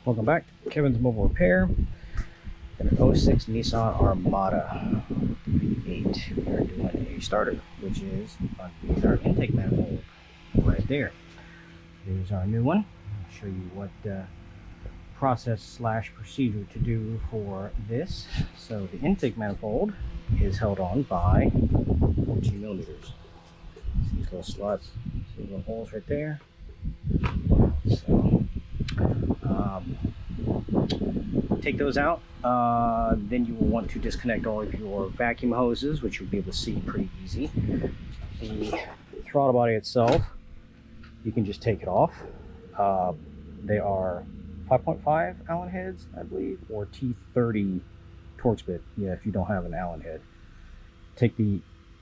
Welcome back to Kevin's Mobile Repair. An 06 Nissan Armada V8. We are doing a starter, which is underneath our intake manifold right there. There's our new one. I'll show you what process / procedure to do for this. So the intake manifold is held on by 14 millimeters. See these little slots, see little holes right there. So take those out. Then you will want to disconnect all of your vacuum hoses, which you'll be able to see pretty easy. The throttle body itself, you can just take it off. They are 5.5 Allen heads, I believe, or T30 Torx bit. Yeah, if you don't have an Allen head. Take the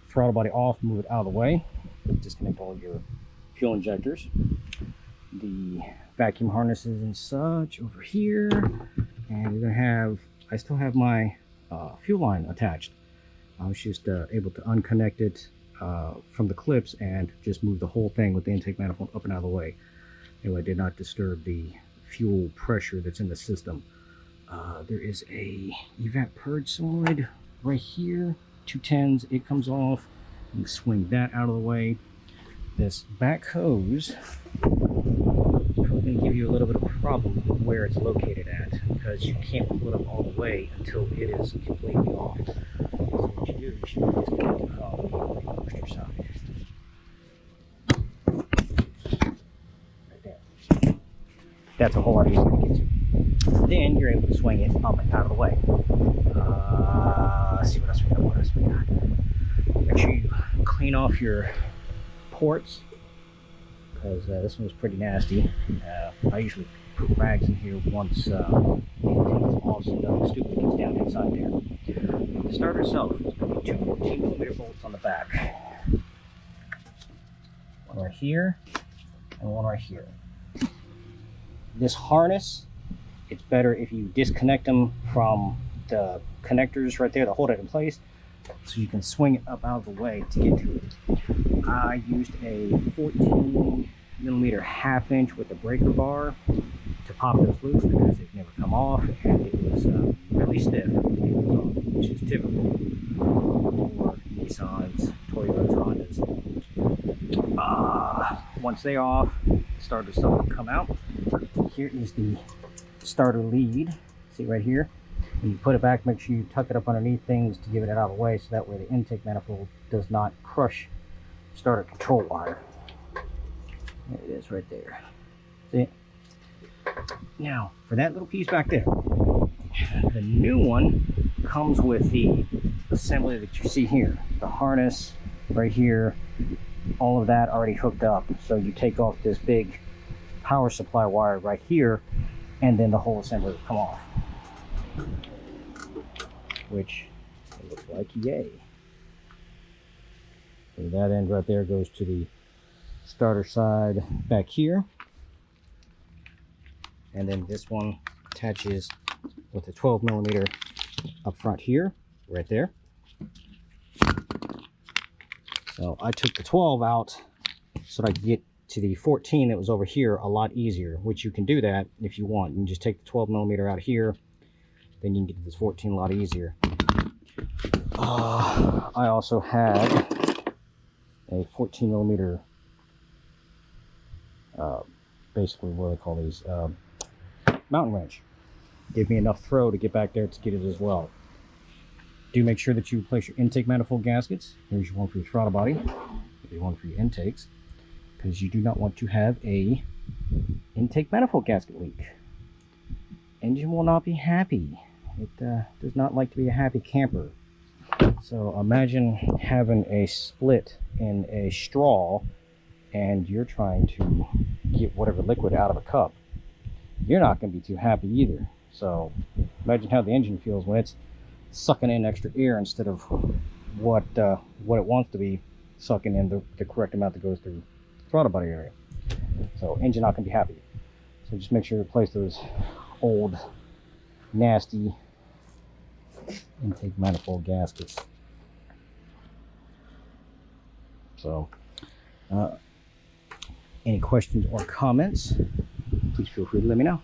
throttle body off, move it out of the way, disconnect all your fuel injectors, the vacuum harnesses and such over here, and you're gonna have, I still have my fuel line attached. I was just able to unconnect it from the clips and just move the whole thing with the intake manifold up and out of the way. Anyway, I did not disturb the fuel pressure that's in the system. There is a evap purge solenoid right here, 210s. It comes off. You can swing that out of the way. This back hose is probably going to give you a little bit of a problem where it's located at, because you can't pull it up all the way until it is completely off. So what you do is you disconnect it from the moisture side. Right there. That's a whole lot easier to get to. Then you're able to swing it up and out of the way. Let's see what else we got. What else we got? Make sure you clean off your ports, because this one was pretty nasty. I usually put rags in here once the intake is off so nothing stupid gets down inside there. The starter itself is going to be two 14mm bolts on the back. One right here and one right here. This harness, it's better if you disconnect them from the connectors right there that hold it in place, so you can swing it up out of the way to get to it. I used a 14mm 1/2 inch with a breaker bar to pop those loose, because they've never come off and it was really stiff, which is typical for Nissans, Toyotas, Hondas. Once they're off, the starter stuff will come out. Here is the starter lead. See right here? When you put it back, make sure you tuck it up underneath things to give it out of the way, so that way the intake manifold does not crush starter control wire. There it is right there. See? Now, for that little piece back there, the new one comes with the assembly that you see here. The harness right here, all of that already hooked up. So you take off this big power supply wire right here, and then the whole assembly will come off. Which it looks like yay. So that end right there goes to the starter side back here, and then this one attaches with a 12mm up front here, right there. So I took the 12 out so that I could get to the 14 that was over here a lot easier, which you can do that if you want. You can just take the 12mm out here, then you can get to this 14 a lot easier. I also had a 14mm basically, what do they call these, mountain wrench. Gave me enough throw to get back there to get it as well. Do make sure that you place your intake manifold gaskets. Here's your one for your throttle body, here's one for your intakes, because you do not want to have a intake manifold gasket leak. Engine will not be happy. It does not like to be a happy camper. So imagine having a split in a straw and you're trying to get whatever liquid out of a cup. You're not going to be too happy either. So imagine how the engine feels when it's sucking in extra air instead of what it wants to be sucking in the correct amount that goes through the throttle body area. So engine not going to be happy. So just make sure you replace those old nasty intake manifold gaskets. So any questions or comments, please feel free to let me know.